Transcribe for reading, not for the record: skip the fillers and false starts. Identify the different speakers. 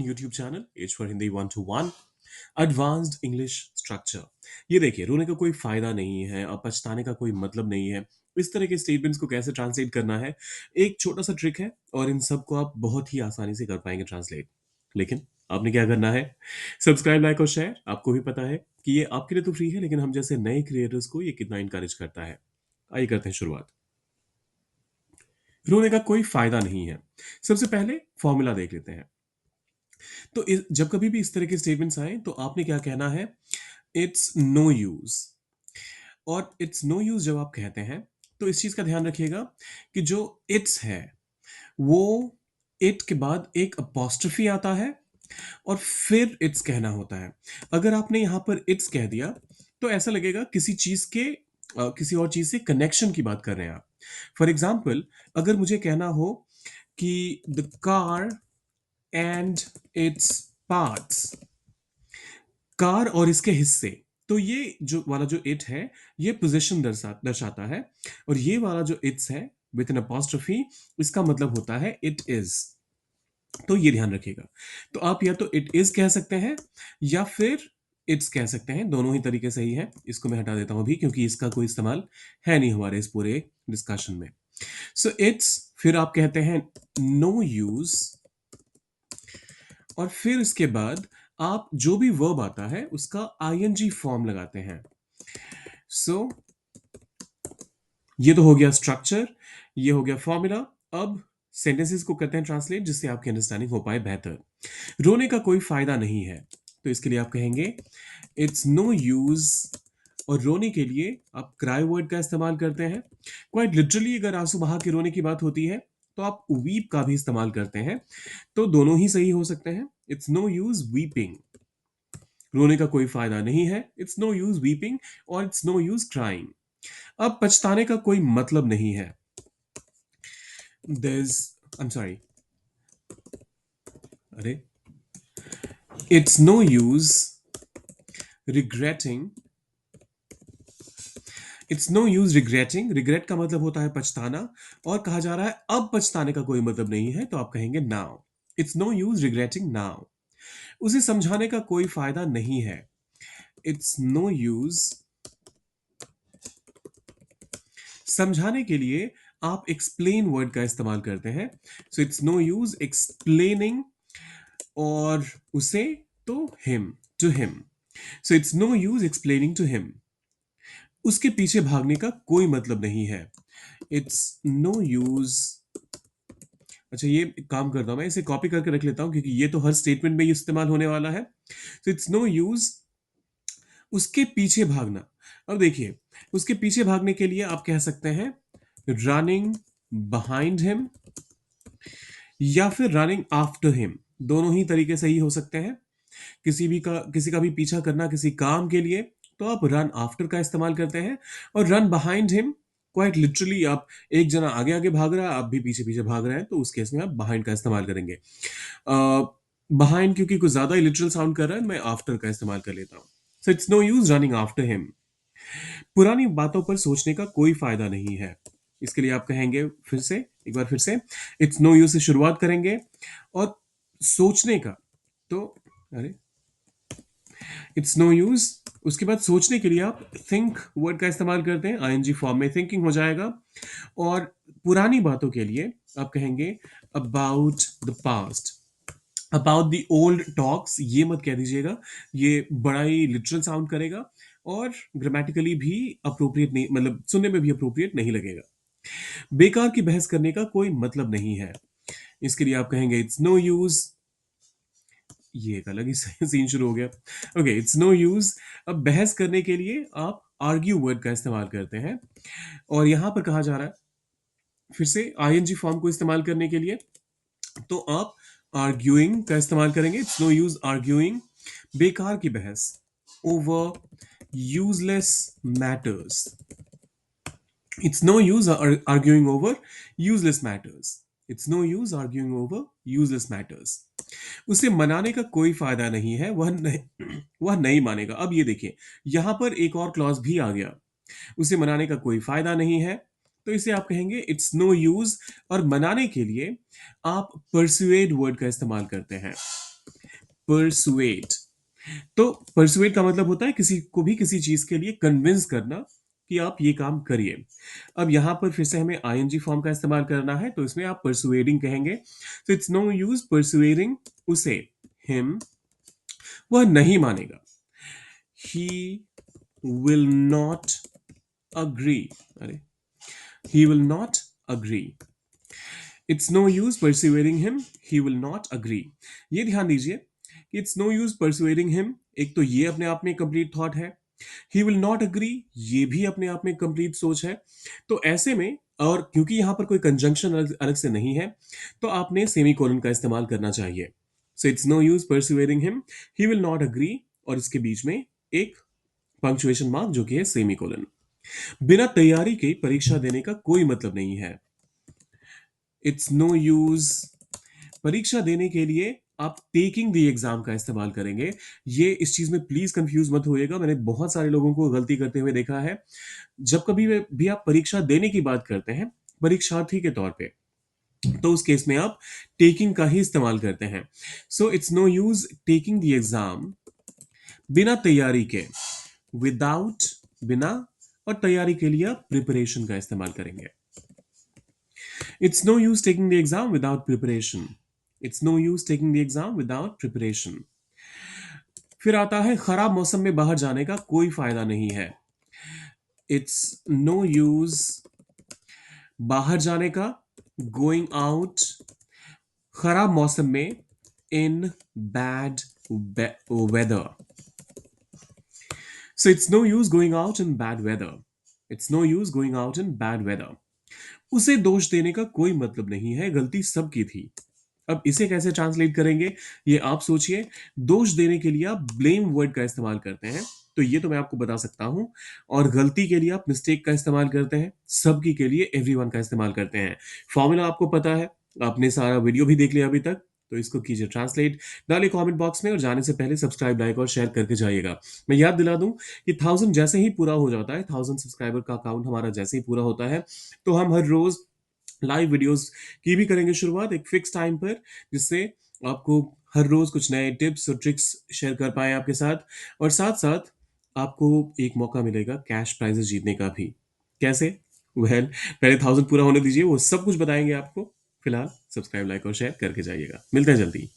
Speaker 1: YouTube channel H for Hindi 121 advanced English structure. ये देखिए, रोने का कोई फायदा नहीं है और पछताने का कोई मतलब नहीं है। इस तरह के स्टेटमेंट्स को कैसे ट्रांसलेट करना है, एक छोटा सा ट्रिक है और इन सब को आप बहुत ही आसानी से कर पाएंगे ट्रांसलेट। लेकिन आपने क्या करना है? सब्सक्राइब, लाइक और शेयर। आपको भी पता है कि ये आपके लिए तो फ्री है, लेकिन हम जैसे नए क्रिएटर्स को ये कितना इंकरेज करता है। आइए करते हैं शुरुआत। रोने का कोई फायदा नहीं है। सबसे पहले फॉर्मूला देख लेते हैं। तो जब कभी भी इस तरह के स्टेटमेंट्स आए तो आपने क्या कहना है? It's no use. और इट्स नो यूज जब आप कहते हैं तो इस चीज का ध्यान रखिएगा कि जो इट्स है वो इट के बाद एक अपोस्ट्रोफी आता है और फिर इट्स कहना होता है। अगर आपने यहां पर इट्स कह दिया तो ऐसा लगेगा किसी चीज के किसी और चीज से कनेक्शन की बात कर रहे हैं आप। फॉर एग्जाम्पल, अगर मुझे कहना हो कि the car and its parts, car और इसके हिस्से, तो ये जो वाला जो इट है ये पोजीशन दर्शाता है। और ये वाला जो इट्स है विथ एन अपॉस्ट्रोफी, इसका मतलब होता है इट इज। तो ये ध्यान रखिएगा। तो आप या तो इट इज कह सकते हैं या फिर इट्स कह सकते हैं, दोनों ही तरीके सही है। इसको मैं हटा देता हूं अभी क्योंकि इसका कोई इस्तेमाल है नहीं हमारे इस पूरे डिस्कशन में। सो इट्स, फिर आप कहते हैं नो यूज, और फिर इसके बाद आप जो भी वर्ब आता है उसका आईएनजी फॉर्म लगाते हैं। सो ये तो हो गया स्ट्रक्चर, ये हो गया फॉर्मूला। अब सेंटेंसेस को करते हैं ट्रांसलेट जिससे आपकी अंडरस्टैंडिंग हो पाए बेहतर। रोने का कोई फायदा नहीं है, तो इसके लिए आप कहेंगे इट्स नो यूज। और रोने के लिए आप क्राई वर्ड का इस्तेमाल करते हैं। क्वाइट लिटरली अगर आंसू बहा के रोने की बात होती है तो आप वीप का भी इस्तेमाल करते हैं। तो दोनों ही सही हो सकते हैं। इट्स नो यूज वीपिंग, रोने का कोई फायदा नहीं है, इट्स नो यूज वीपिंग, और इट्स नो यूज क्राइंग। अब पछताने का कोई मतलब नहीं है। there's I'm sorry, अरे, it's no use regretting. It's no use regretting, regret का मतलब होता है पछताना, और कहा जा रहा है अब पछताने का कोई मतलब नहीं है, तो आप कहेंगे now. It's no use regretting now. उसे समझाने का कोई फायदा नहीं है। इट्स नो यूज, समझाने के लिए आप एक्सप्लेन वर्ड का इस्तेमाल करते हैं। So it's no use explaining, और उसे तो him, to him. So it's no use explaining to him. उसके पीछे भागने का कोई मतलब नहीं है। इट्स नो यूज, अच्छा ये एक काम करता हूं, मैं इसे कॉपी करके रख लेता हूं क्योंकि ये तो हर स्टेटमेंट में ये इस्तेमाल होने वाला है। सो इट्स नो यूज उसके पीछे भागना। अब देखिए, उसके पीछे भागने के लिए आप कह सकते हैं रनिंग बिहाइंड हिम या फिर रनिंग आफ्टर हिम। दोनों ही तरीके सही हो सकते हैं। किसी का भी पीछा करना किसी काम के लिए तो आप रन आफ्टर का इस्तेमाल करते हैं। और run behind him, quite literally आप एक जना आगे आगे भाग रहा है, आप भी पीछे पीछे भाग रहे हैं, तो उस केस में आप बिहाइंड का इस्तेमाल करेंगे। बिहाइंड क्योंकि कुछ ज्यादा लिटरल साउंड कर रहा है, मैं आफ्टर का इस्तेमाल कर लेता हूं। So it's no use running after him. पुरानी बातों पर सोचने का कोई फायदा नहीं है। इसके लिए आप कहेंगे, फिर से एक बार फिर से, इट्स नो यूज से शुरुआत करेंगे और सोचने का, तो अरे, इट्स नो यूज, उसके बाद सोचने के लिए आप थिंक वर्ड का इस्तेमाल करते हैं, आईएनजी फॉर्म में थिंकिंग हो जाएगा। और पुरानी बातों के लिए आप कहेंगे about the past. About the old talks ये मत कह दीजिएगा, ये बड़ा ही लिटरल साउंड करेगा और ग्रामेटिकली भी अप्रोप्रिएट नहीं, मतलब सुनने में भी अप्रोप्रिएट नहीं लगेगा। बेकार की बहस करने का कोई मतलब नहीं है। इसके लिए आप कहेंगे इट्स नो यूज, ये एक अलग ही सीन शुरू हो गया। Okay, it's no use. अब बहस करने के लिए आप आर्ग्यू वर्ड का इस्तेमाल करते हैं, और यहां पर कहा जा रहा है फिर से आईएनजी फॉर्म को इस्तेमाल करने के लिए, तो आप आर्ग्यूइंग का इस्तेमाल करेंगे। इट्स नो यूज आर्ग्यूइंग, बेकार की बहस, over useless matters. It's no use arguing over useless matters. It's no use arguing over useless matters. उसे मनाने का कोई फायदा नहीं है, वह नहीं मानेगा। अब ये देखिए, यहां पर एक और क्लॉज भी आ गया, उसे मनाने का कोई फायदा नहीं है, तो इसे आप कहेंगे इट्स नो यूज। और मनाने के लिए आप परसुएड वर्ड का इस्तेमाल करते हैं। परसुएट। तो परसुएट का मतलब होता है किसी को भी किसी चीज के लिए कन्विंस करना कि आप ये काम करिए। अब यहां पर फिर से हमें आईएनजी फॉर्म का इस्तेमाल करना है, तो इसमें आप परसुएडिंग कहेंगे। तो इट्स नो यूज परसुएडिंग उसे, हिम, वह नहीं मानेगा। ही विल नॉट अग्री, अरे, he will not agree. It's no use persuading him, he will not agree. ये ध्यान दीजिए कि it's no use persuading him, एक तो ये अपने आप में कंप्लीट थॉट है। ही विल नॉट अग्री, ये भी अपने आप में कंप्लीट सोच है। तो ऐसे में, और क्योंकि यहां पर कोई कंजंक्शन अलग, अलग से नहीं है, तो आपने सेमीकोलन का इस्तेमाल करना चाहिए। So it's no use persuading him, he will not agree, और इसके बीच में एक पंक्चुएशन मार्क जो कि है सेमीकोलन। बिना तैयारी के परीक्षा देने का कोई मतलब नहीं है। इट्स नो यूज, परीक्षा देने के लिए आप टेकिंग द एग्जाम का इस्तेमाल करेंगे। ये इस चीज में प्लीज कंफ्यूज मत होइएगा, मैंने बहुत सारे लोगों को गलती करते हुए देखा है। जब कभी भी आप परीक्षा देने की बात करते हैं परीक्षार्थी के तौर पे, तो उस केस में आप टेकिंग का ही इस्तेमाल करते हैं। So it's no use taking the exam, बिना तैयारी के, विदाउट, बिना, और तैयारी के लिए आप प्रिपरेशन का इस्तेमाल करेंगे। It's no use taking the exam without preparation, it's no use taking the exam without preparation. फिर आता है खराब मौसम में बाहर जाने का कोई फायदा नहीं है। इट्स नो यूज बाहर जाने का, गोइंग आउट, खराब मौसम में, in bad weather. So it's no use going out in bad weather, it's no use going out in bad weather. उसे दोष देने का कोई मतलब नहीं है, गलती सबकी थी। अब इसे कैसे ट्रांसलेट करेंगे, ये आप सोचिए। दोष देने के लिए आप ब्लेम वर्ड का इस्तेमाल करते हैं, तो ये तो मैं आपको बता सकता हूं। और गलती के लिए आप मिस्टेक का इस्तेमाल करते हैं, सबकी के लिए एवरीवन का इस्तेमाल करते हैं। फॉर्मूला आपको पता है, आपने सारा वीडियो भी देख लिया अभी तक, तो इसको कीजिए ट्रांसलेट। डालिए कमेंट बॉक्स में, और जाने से पहले सब्सक्राइब, लाइक और शेयर करके जाइएगा। मैं याद दिला दूं कि 1000 जैसे ही पूरा हो जाता है, 1000 सब्सक्राइबर का अकाउंट हमारा जैसे ही पूरा होता है, तो हम हर रोज लाइव वीडियोस की भी करेंगे शुरुआत एक फिक्स टाइम पर, जिससे आपको हर रोज कुछ नए टिप्स और ट्रिक्स शेयर कर पाए आपके साथ। और साथ साथ आपको एक मौका मिलेगा कैश प्राइजेस जीतने का भी। कैसे? पहले 1000 पूरा होने दीजिए, वो सब कुछ बताएंगे आपको। फिलहाल सब्सक्राइब, लाइक और शेयर करके जाइएगा। मिलते हैं जल्दी।